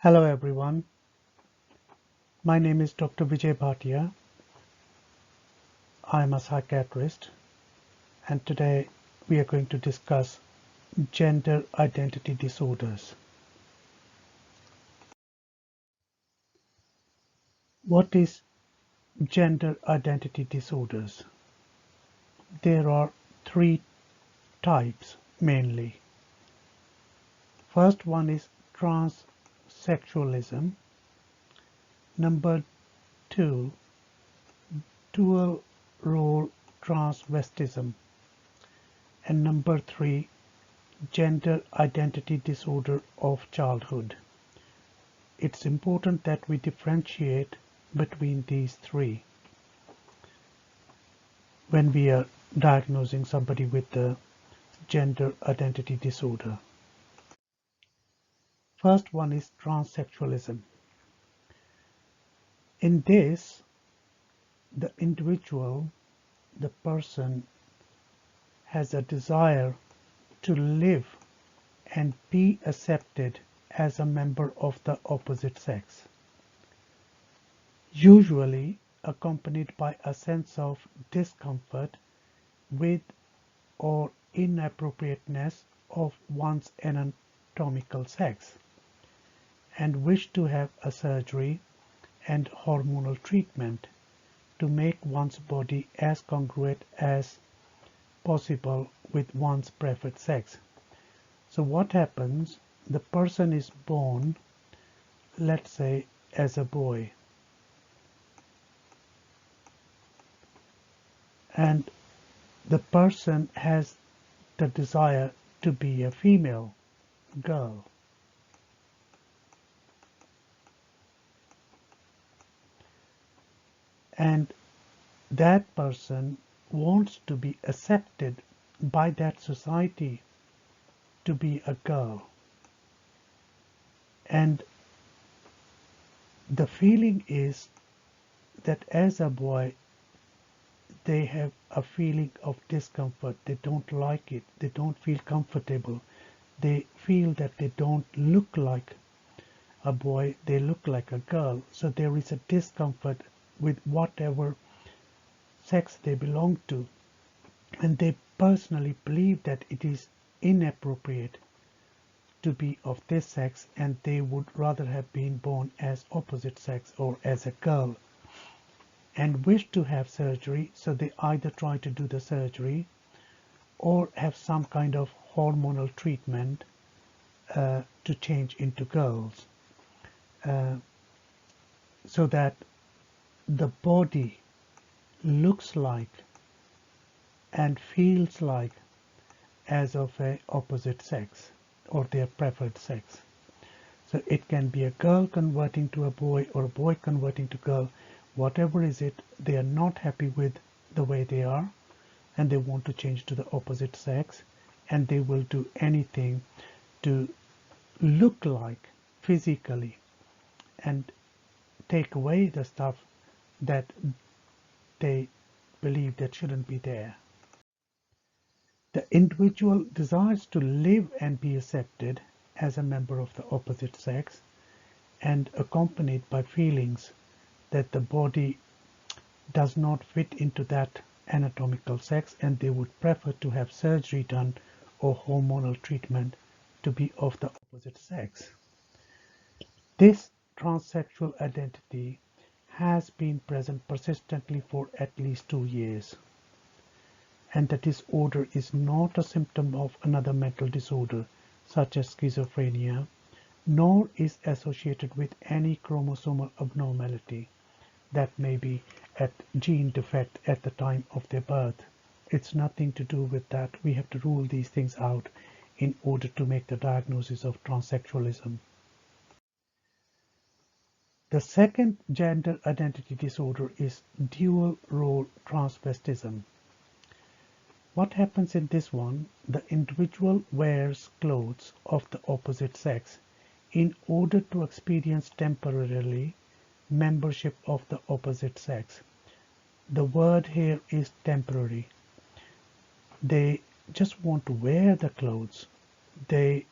Hello everyone, my name is Dr. Vijay Bhatia. I am a psychiatrist and today we are going to discuss gender identity disorders. What is gender identity disorders? There are three types mainly. First one is transsexualism. Number two, dual role transvestism. And number three, gender identity disorder of childhood. It's important that we differentiate between these three when we are diagnosing somebody with the gender identity disorder. First one is transsexualism. In this, the individual, the person, has a desire to live and be accepted as a member of the opposite sex, usually accompanied by a sense of discomfort with or inappropriateness of one's anatomical sex, and wish to have a surgery and hormonal treatment to make one's body as congruent as possible with one's preferred sex. So what happens? The person is born, let's say, as a boy, and the person has the desire to be a female girl. And that person wants to be accepted by that society to be a girl. And the feeling is that as a boy, they have a feeling of discomfort. They don't like it. They don't feel comfortable. They feel that they don't look like a boy. They look like a girl. So there is a discomfort with whatever sex they belong to. And they personally believe that it is inappropriate to be of this sex, and they would rather have been born as opposite sex or as a girl, and wish to have surgery. So they either try to do the surgery or have some kind of hormonal treatment to change into girls, so that the body looks like and feels like as of a opposite sex or their preferred sex. So it can be a girl converting to a boy or a boy converting to girl. Whatever is it, they are not happy with the way they are and they want to change to the opposite sex, and they will do anything to look like physically and take away the stuff that they believe that shouldn't be there. The individual desires to live and be accepted as a member of the opposite sex, and accompanied by feelings that the body does not fit into that anatomical sex, and they would prefer to have surgery done or hormonal treatment to be of the opposite sex. This transsexual identity has been present persistently for at least 2 years, and the disorder is not a symptom of another mental disorder such as schizophrenia, nor is associated with any chromosomal abnormality that may be at gene defect at the time of their birth. It's nothing to do with that. We have to rule these things out in order to make the diagnosis of transsexualism. The second gender identity disorder is dual role transvestism. What happens in this one? The individual wears clothes of the opposite sex in order to experience temporarily membership of the opposite sex. The word here is temporary. They just want to wear the clothes. They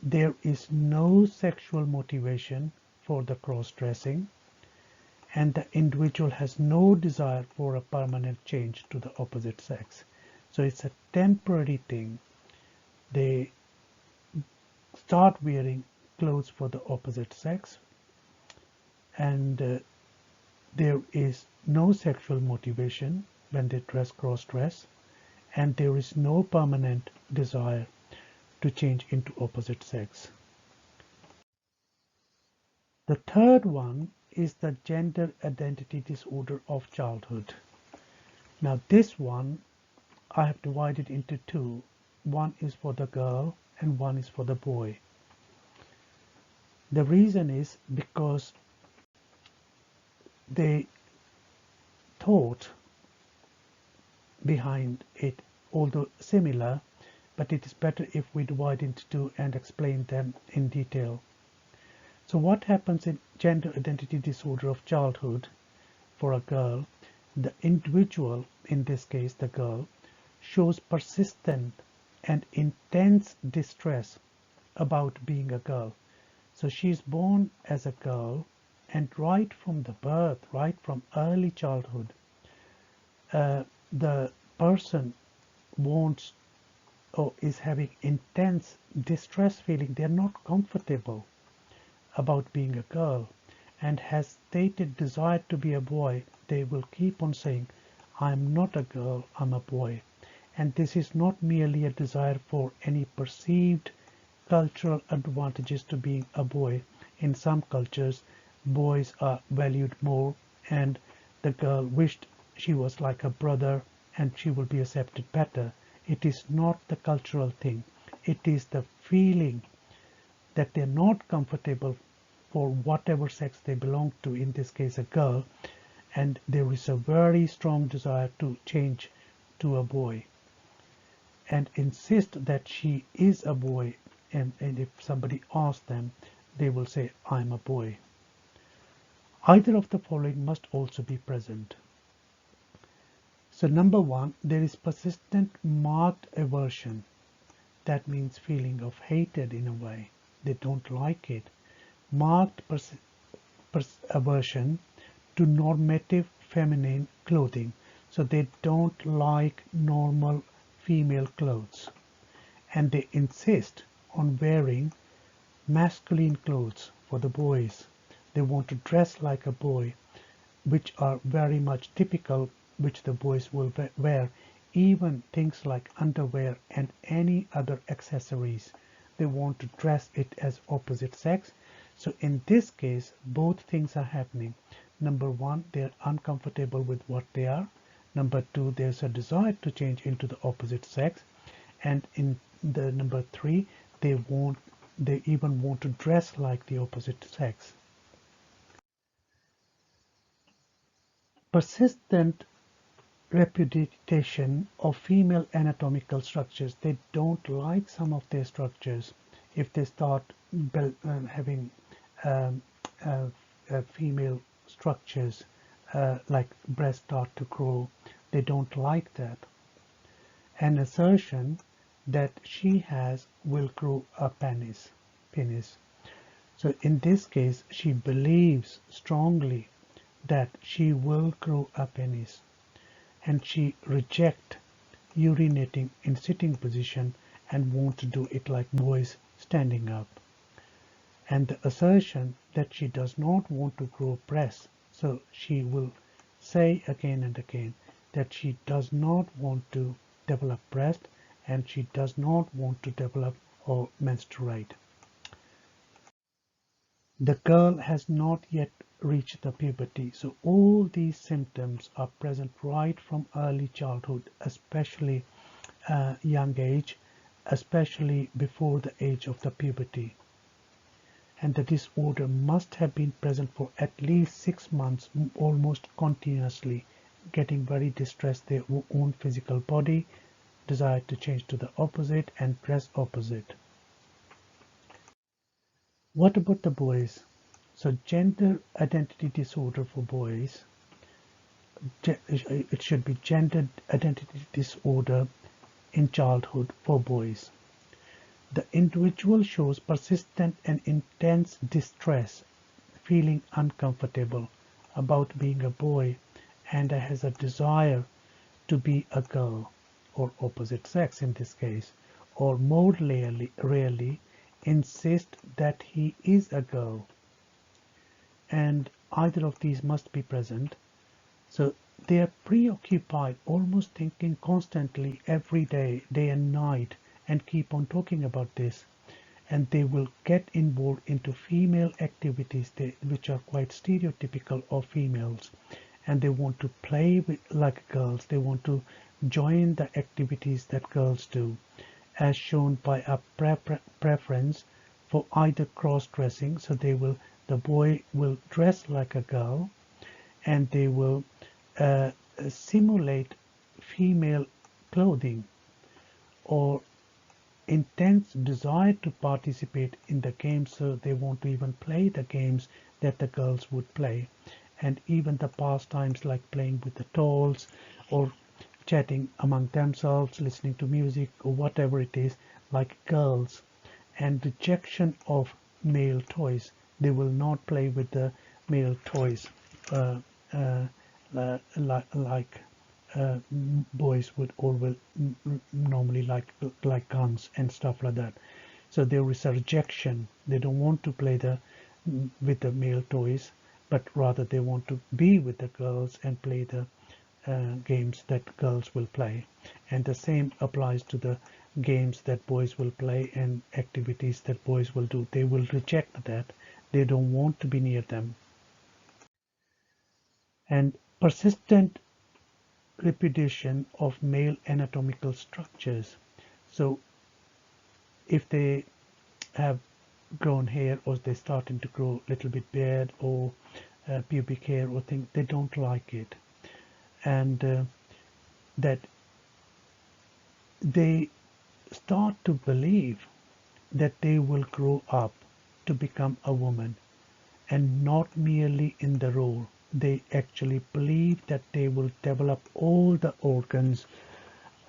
there is no sexual motivation for the cross-dressing, and the individual has no desire for a permanent change to the opposite sex. So it's a temporary thing. They start wearing clothes for the opposite sex, and there is no sexual motivation when they cross-dress, and there is no permanent desire to change into opposite sex. The third one is the gender identity disorder of childhood. Now this one I have divided into two. One is for the girl and one is for the boy. The reason is because the thought behind it, although similar, but it is better if we divide into two and explain them in detail. So what happens in gender identity disorder of childhood for a girl? The individual, in this case the girl, shows persistent and intense distress about being a girl. So she's born as a girl, and right from the birth, right from early childhood, the person wants or is having intense distress feeling. They're not comfortable about being a girl and has stated desire to be a boy. They will keep on saying, I'm not a girl, I'm a boy. And this is not merely a desire for any perceived cultural advantages to being a boy. In some cultures, boys are valued more, and the girl wished she was like a brother and she will be accepted better. It is not the cultural thing. It is the feeling that they're not comfortable for whatever sex they belong to, in this case a girl, and there is a very strong desire to change to a boy and insist that she is a boy, and if somebody asks them, they will say, I'm a boy. Either of the following must also be present. So number one, there is persistent marked aversion. That means feeling of hated in a way. They don't like it. Marked aversion to normative feminine clothing. So they don't like normal female clothes. And they insist on wearing masculine clothes for the boys. They want to dress like a boy, which are very much typical, which the boys will wear. Even things like underwear and any other accessories, they want to dress it as opposite sex. So in this case, both things are happening. Number one, they're uncomfortable with what they are. Number two, there's a desire to change into the opposite sex. And in the number three, they even want to dress like the opposite sex. Persistent repudiation of female anatomical structures. They don't like some of their structures. If they start having um, female structures like breasts start to grow, they don't like that. An assertion that she will grow a penis. So in this case, she believes strongly that she will grow a penis, and she rejects urinating in sitting position and wants to do it like boys standing up. And the assertion that she does not want to grow breasts, so she will say again and again that she does not want to develop breast and she does not want to develop or menstruate. The girl has not yet reached the puberty, so all these symptoms are present right from early childhood, especially young age, especially before the age of the puberty. And the disorder must have been present for at least 6 months, almost continuously, getting very distressed their own physical body, desire to change to the opposite and dress opposite. What about the boys? So gender identity disorder for boys, it should be gender identity disorder in childhood for boys. The individual shows persistent and intense distress, feeling uncomfortable about being a boy and has a desire to be a girl, or opposite sex in this case, or more rarely insist that he is a girl, and either of these must be present. So they are preoccupied, almost thinking constantly every day, day and night, and keep on talking about this. And they will get involved into female activities which are quite stereotypical of females. And they want to play with, like girls. They want to join the activities that girls do, as shown by a preference for either cross-dressing. So the boy will dress like a girl, and they will uh, simulate female clothing, or intense desire to participate in the games, so they want to even play the games that the girls would play, and even the pastimes like playing with the dolls or chatting among themselves, listening to music or whatever it is, like girls. And rejection of male toys. They will not play with the male toys uh, uh, like boys would always normally like guns and stuff like that. So there is a rejection. They don't want to play with the male toys, but rather they want to be with the girls and play the games that girls will play. And the same applies to the games that boys will play and activities that boys will do. They will reject that. They don't want to be near them. And persistent repetition of male anatomical structures. So if they have grown hair, or they're starting to grow a little bit beard or pubic hair or things, they don't like it. And that they start to believe that they will grow up to become a woman, and not merely in the role. They actually believe that they will develop all the organs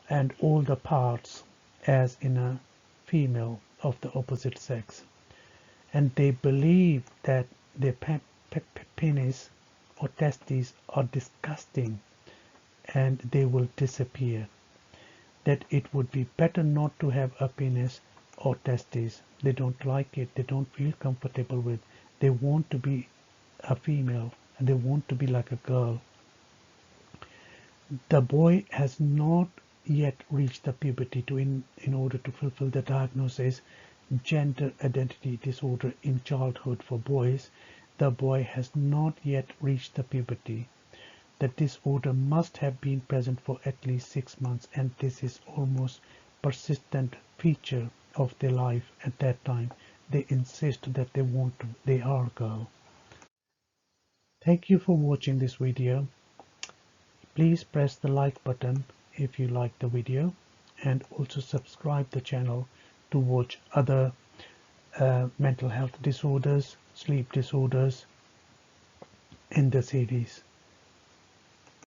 and all the parts as in a female of the opposite sex. And they believe that their penis or testes are disgusting and they will disappear. That it would be better not to have a penis or testes. They don't like it. They don't feel comfortable with. They want to be a female and they want to be like a girl. The boy has not yet reached the puberty in order to fulfill the diagnosis gender identity disorder in childhood for boys. The boy has not yet reached the puberty. The disorder must have been present for at least 6 months, and this is almost persistent feature of their life at that time. They insist that they are a girl. Thank you for watching this video. Please press the like button if you like the video, and also subscribe the channel to watch other mental health disorders, sleep disorders in the series.